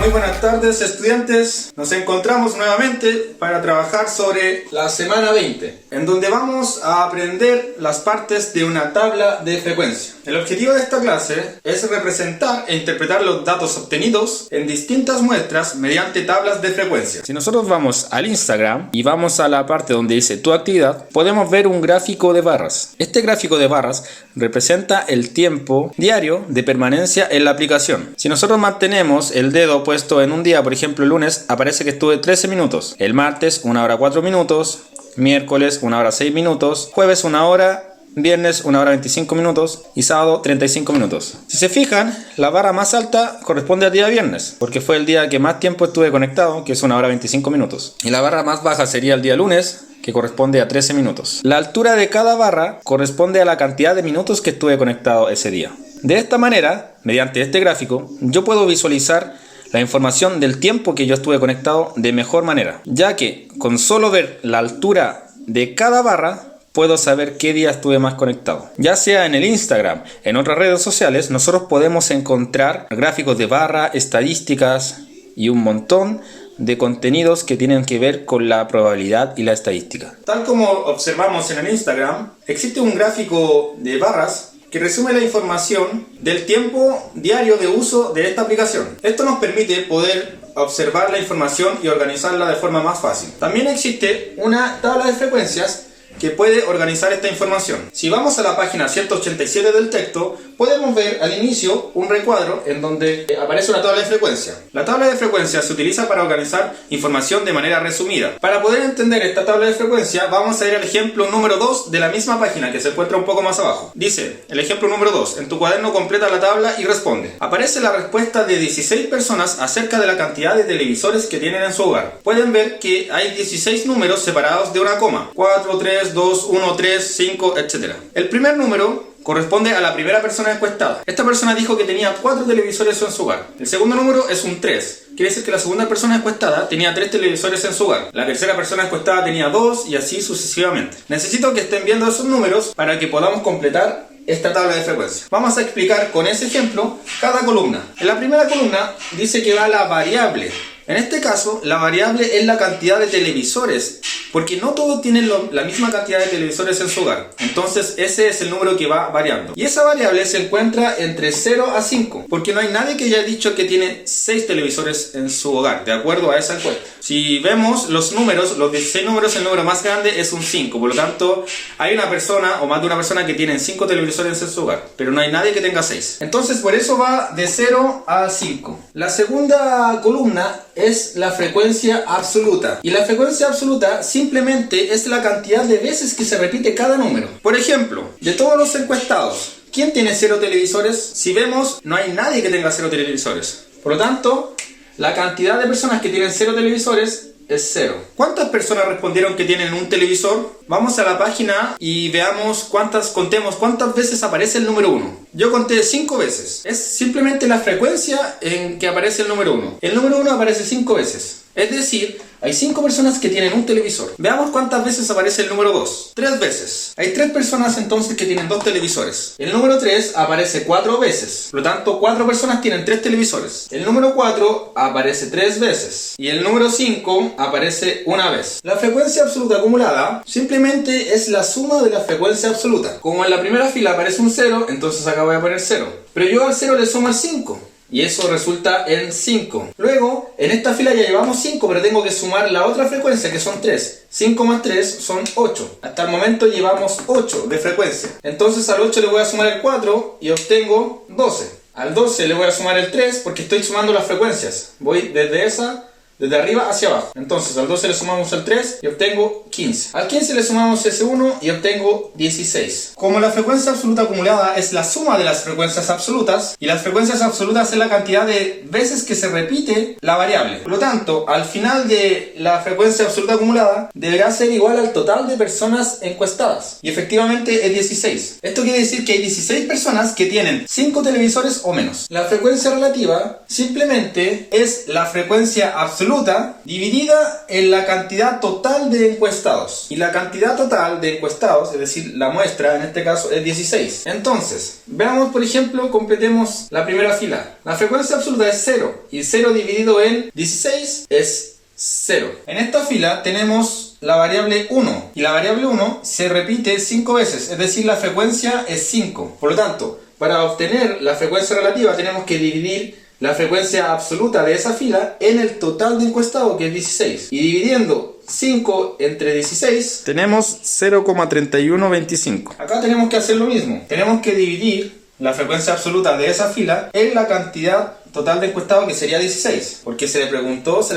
Muy buenas tardes, estudiantes. Nos encontramos nuevamente para trabajar sobre la semana 20, en donde vamos a aprender las partes de una tabla de frecuencia. El objetivo de esta clase es representar e interpretar los datos obtenidos en distintas muestras mediante tablas de frecuencia. Si nosotros vamos al Instagram y vamos a la parte donde dice tu actividad, podemos ver un gráfico de barras. Este gráfico de barras representa el tiempo diario de permanencia en la aplicación. Si nosotros mantenemos el dedo puesto en un día, por ejemplo el lunes, aparece que estuve 13 minutos, el martes 1 hora 4 minutos, miércoles 1 hora 6 minutos, jueves 1 hora, viernes 1 hora 25 minutos y sábado 35 minutos. Si se fijan, la barra más alta corresponde al día viernes, porque fue el día que más tiempo estuve conectado, que es 1 hora 25 minutos. Y la barra más baja sería el día lunes, que corresponde a 13 minutos. La altura de cada barra corresponde a la cantidad de minutos que estuve conectado ese día. De esta manera, mediante este gráfico, yo puedo visualizar la información del tiempo que yo estuve conectado de mejor manera, ya que con solo ver la altura de cada barra puedo saber qué día estuve más conectado. Ya sea en el Instagram, en otras redes sociales, nosotros podemos encontrar gráficos de barra, estadísticas y un montón de contenidos que tienen que ver con la probabilidad y la estadística. Tal como observamos en el Instagram, existe un gráfico de barras que resume la información del tiempo diario de uso de esta aplicación. Esto nos permite poder observar la información y organizarla de forma más fácil. También existe una tabla de frecuencias que puede organizar esta información. Si vamos a la página 187 del texto, podemos ver al inicio un recuadro en donde aparece una tabla de frecuencia. La tabla de frecuencia se utiliza para organizar información de manera resumida. Para poder entender esta tabla de frecuencia, vamos a ir al ejemplo número 2 de la misma página, que se encuentra un poco más abajo. Dice, el ejemplo número 2, en tu cuaderno completa la tabla y responde. Aparece la respuesta de 16 personas acerca de la cantidad de televisores que tienen en su hogar. Pueden ver que hay 16 números separados de una coma. 4, 3, 2, 1, 3, 5, etc. El primer número corresponde a la primera persona encuestada. Esta persona dijo que tenía 4 televisores en su hogar. El segundo número es un 3. Quiere decir que la segunda persona encuestada tenía 3 televisores en su hogar. La tercera persona encuestada tenía 2 y así sucesivamente. Necesito que estén viendo esos números para que podamos completar esta tabla de frecuencia. Vamos a explicar con ese ejemplo cada columna. En la primera columna dice que va la variable. En este caso, la variable es la cantidad de televisores, porque no todos tienen la misma cantidad de televisores en su hogar. Entonces, ese es el número que va variando. Y esa variable se encuentra entre 0 a 5, porque no hay nadie que haya dicho que tiene 6 televisores en su hogar, de acuerdo a esa encuesta. Si vemos los números, los 16 números, el número más grande es un 5. Por lo tanto, hay una persona o más de una persona que tiene 5 televisores en su hogar, pero no hay nadie que tenga 6. Entonces, por eso va de 0 a 5. La segunda columna es la frecuencia absoluta. Y la frecuencia absoluta simplemente es la cantidad de veces que se repite cada número. Por ejemplo, de todos los encuestados, ¿quién tiene 0 televisores? Si vemos, no hay nadie que tenga 0 televisores. Por lo tanto, la cantidad de personas que tienen 0 televisores es 0. ¿Cuántas personas respondieron que tienen un televisor? Vamos a la página y veamos contemos cuántas veces aparece el número 1. Yo conté 5 veces. Es simplemente la frecuencia en que aparece el número 1. El número 1 aparece 5 veces. Es decir, hay 5 personas que tienen un televisor. Veamos cuántas veces aparece el número 2. 3 veces. Hay 3 personas entonces que tienen 2 televisores. El número 3 aparece 4 veces. Por lo tanto, 4 personas tienen 3 televisores. El número 4 aparece 3 veces. Y el número 5 aparece 1 vez. La frecuencia absoluta acumulada simplemente es la suma de la frecuencia absoluta. Como en la primera fila aparece un 0, entonces acá voy a poner 0. Pero yo al 0 le sumo el 5. Y eso resulta en 5. Luego, en esta fila ya llevamos 5, pero tengo que sumar la otra frecuencia, que son 3. 5 más 3 son 8. Hasta el momento llevamos 8 de frecuencia. Entonces al 8 le voy a sumar el 4 y obtengo 12. Al 12 le voy a sumar el 3 porque estoy sumando las frecuencias. Voy desde arriba hacia abajo. Entonces al 12 le sumamos el 3 y obtengo 15. Al 15 le sumamos ese 1 y obtengo 16. Como la frecuencia absoluta acumulada es la suma de las frecuencias absolutas, y las frecuencias absolutas es la cantidad de veces que se repite la variable. Por lo tanto, al final de la frecuencia absoluta acumulada deberá ser igual al total de personas encuestadas. Y efectivamente es 16. Esto quiere decir que hay 16 personas que tienen 5 televisores o menos. La frecuencia relativa simplemente es la frecuencia absoluta absoluta dividida en la cantidad total de encuestados. Y la cantidad total de encuestados, es decir, la muestra en este caso es 16. Entonces, veamos por ejemplo, completemos la primera fila. La frecuencia absoluta es 0 y 0 dividido en 16 es 0. En esta fila tenemos la variable 1 y la variable 1 se repite 5 veces, es decir, la frecuencia es 5. Por lo tanto, para obtener la frecuencia relativa tenemos que dividir la frecuencia absoluta de esa fila en el total de encuestado, que es 16. Y dividiendo 5 entre 16 tenemos 0,3125. Acá tenemos que hacer lo mismo. Tenemos que dividir la frecuencia absoluta de esa fila en la cantidad total de encuestado, que sería 16, porque se le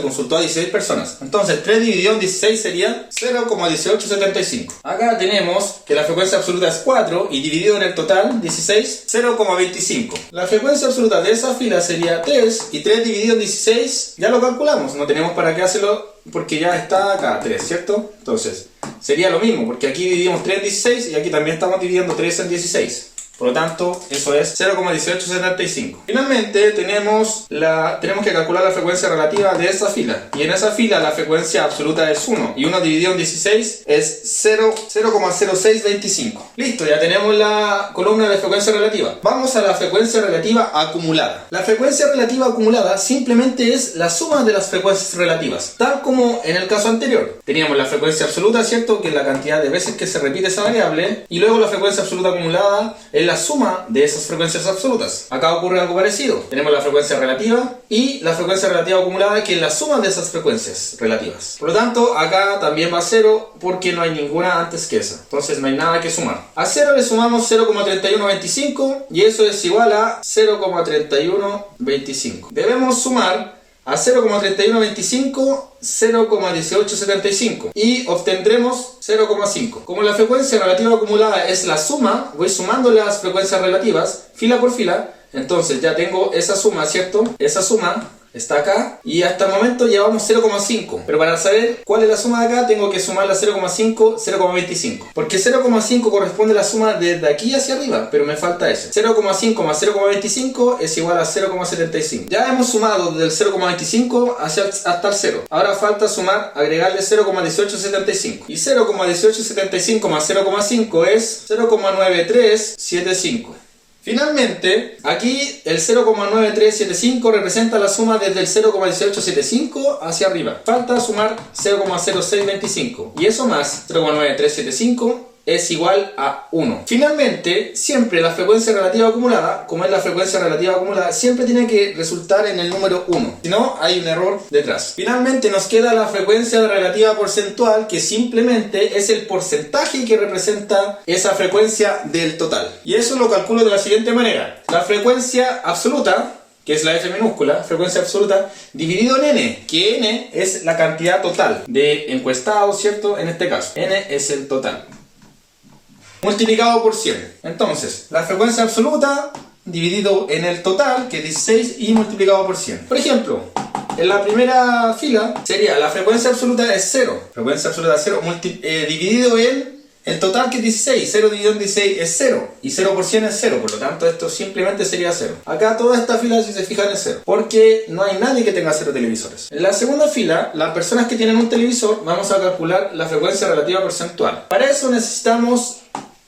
consultó a 16 personas. Entonces 3 dividido en 16 sería 0,1875. Acá tenemos que la frecuencia absoluta es 4 y dividido en el total 16, 0,25. La frecuencia absoluta de esa fila sería 3 y 3 dividido en 16 ya lo calculamos, no tenemos para qué hacerlo porque ya está acá 3, ¿cierto? Entonces sería lo mismo, porque aquí dividimos 3 en 16 y aquí también estamos dividiendo 3 en 16. Por lo tanto, eso es 0,1875. Finalmente, tenemos que calcular la frecuencia relativa de esa fila. Y en esa fila la frecuencia absoluta es 1. Y 1 dividido en 16 es 0,0625. Listo, ya tenemos la columna de frecuencia relativa. Vamos a la frecuencia relativa acumulada. La frecuencia relativa acumulada simplemente es la suma de las frecuencias relativas. Tal como en el caso anterior. Teníamos la frecuencia absoluta, ¿cierto? Que es la cantidad de veces que se repite esa variable. Y luego la frecuencia absoluta acumulada es la suma de esas frecuencias absolutas. Acá ocurre algo parecido. Tenemos la frecuencia relativa y la frecuencia relativa acumulada, que es la suma de esas frecuencias relativas. Por lo tanto, acá también va a 0 porque no hay ninguna antes que esa. Entonces no hay nada que sumar. A 0 le sumamos 0,3125 y eso es igual a 0,3125. Debemos sumar a 0,3125 0,1875 y obtendremos 0,5. Como la frecuencia relativa acumulada es la suma, voy sumando las frecuencias relativas fila por fila, entonces ya tengo esa suma, ¿cierto? Esa suma está acá y hasta el momento llevamos 0,5, pero para saber cuál es la suma de acá tengo que sumar la 0,5, 0,25, porque 0,5 corresponde a la suma desde aquí hacia arriba, pero me falta ese. 0,5 más 0,25 es igual a 0,75. Ya hemos sumado desde el 0,25 hasta el 0. Ahora falta sumar, agregarle 0,1875. Y 0,1875 más 0,5 es 0,9375. Finalmente, aquí el 0,9375 representa la suma desde el 0,1875 hacia arriba. Falta sumar 0,0625 y eso más 0,9375 es igual a 1. Finalmente, siempre la frecuencia relativa acumulada, como es la frecuencia relativa acumulada, siempre tiene que resultar en el número 1. Si no, hay un error detrás. Finalmente nos queda la frecuencia relativa porcentual, que simplemente es el porcentaje que representa esa frecuencia del total. Y eso lo calculo de la siguiente manera. La frecuencia absoluta, que es la F minúscula, frecuencia absoluta, dividido en N, que N es la cantidad total de encuestados, ¿cierto? En este caso, N es el total, multiplicado por 100. Entonces, la frecuencia absoluta dividido en el total, que es 16, y multiplicado por 100. Por ejemplo, en la primera fila sería la frecuencia absoluta es 0. Frecuencia absoluta es 0 dividido en el total, que es 16. 0 dividido en 16 es 0. Y 0 por 100 es 0. Por lo tanto, esto simplemente sería 0. Acá toda esta fila, si se fijan, es 0. Porque no hay nadie que tenga 0 televisores. En la segunda fila, las personas que tienen un televisor, vamos a calcular la frecuencia relativa porcentual. Para eso necesitamos...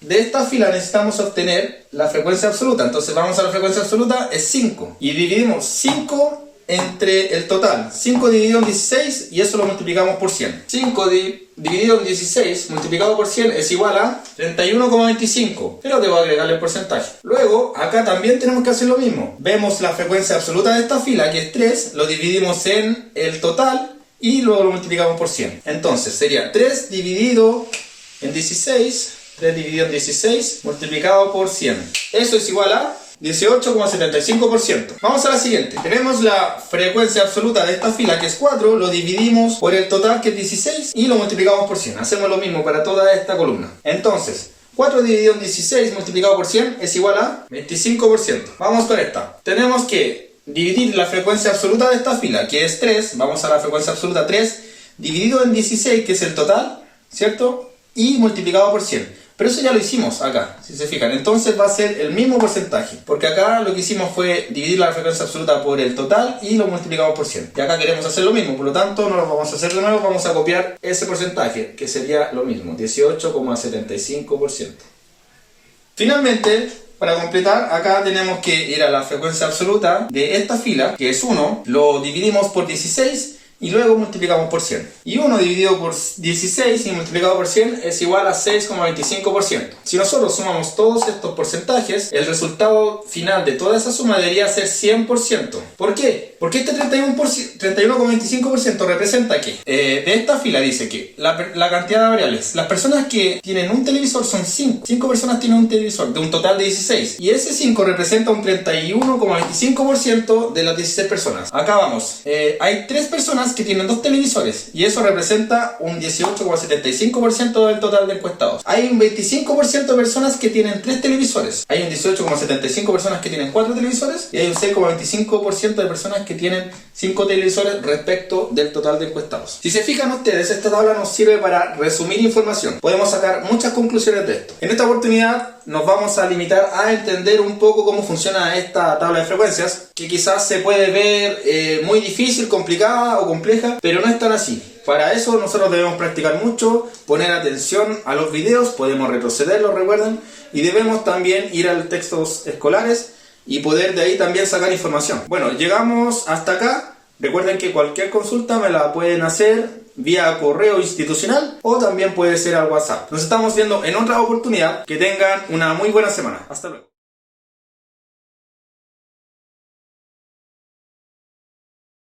De esta fila necesitamos obtener la frecuencia absoluta. Entonces vamos a la frecuencia absoluta, es 5. Y dividimos 5 entre el total. 5 dividido en 16 y eso lo multiplicamos por 100. 5 dividido en 16 multiplicado por 100 es igual a 31,25. Pero debo agregarle el porcentaje. Luego, acá también tenemos que hacer lo mismo. Vemos la frecuencia absoluta de esta fila, que es 3. Lo dividimos en el total y luego lo multiplicamos por 100. Entonces sería 3 dividido en 16... 3 dividido en 16 multiplicado por 100. Eso es igual a 18,75%. Vamos a la siguiente. Tenemos la frecuencia absoluta de esta fila, que es 4. Lo dividimos por el total, que es 16, y lo multiplicamos por 100. Hacemos lo mismo para toda esta columna. Entonces, 4 dividido en 16 multiplicado por 100 es igual a 25%. Vamos con esta. Tenemos que dividir la frecuencia absoluta de esta fila, que es 3. Vamos a la frecuencia absoluta 3. Dividido en 16, que es el total, ¿cierto? Y multiplicado por 100. Pero eso ya lo hicimos acá, si se fijan. Entonces va a ser el mismo porcentaje, porque acá lo que hicimos fue dividir la frecuencia absoluta por el total y lo multiplicamos por 100. Y acá queremos hacer lo mismo, por lo tanto no lo vamos a hacer de nuevo, vamos a copiar ese porcentaje, que sería lo mismo, 18,75%. Finalmente, para completar, acá tenemos que ir a la frecuencia absoluta de esta fila, que es 1, lo dividimos por 16 y luego multiplicamos por 100. Y 1 dividido por 16 y multiplicado por 100 es igual a 6,25%. Si nosotros sumamos todos estos porcentajes, el resultado final de toda esa suma debería ser 100%. ¿Por qué? Porque este 31,25% representa que de esta fila dice que la cantidad de variables, las personas que tienen un televisor son 5. 5 personas tienen un televisor de un total de 16. Y ese 5 representa un 31,25% de las 16 personas. Acá vamos. Hay 3 personas que tienen 2 televisores y eso representa un 18,75% del total de encuestados. Hay un 25% de personas que tienen 3 televisores. Hay un 18,75% de personas que tienen 4 televisores y hay un 6,25% de personas que tienen 5 televisores respecto del total de encuestados. Si se fijan ustedes, esta tabla nos sirve para resumir información. Podemos sacar muchas conclusiones de esto. En esta oportunidad nos vamos a limitar a entender un poco cómo funciona esta tabla de frecuencias, que quizás se puede ver muy difícil, complicada o compleja, pero no es tan así. Para eso nosotros debemos practicar mucho, poner atención a los videos, podemos retrocederlos, recuerden, y debemos también ir a los textos escolares y poder de ahí también sacar información. Bueno, llegamos hasta acá. Recuerden que cualquier consulta me la pueden hacer vía correo institucional o también puede ser al WhatsApp. Nos estamos viendo en otra oportunidad. Que tengan una muy buena semana. Hasta luego.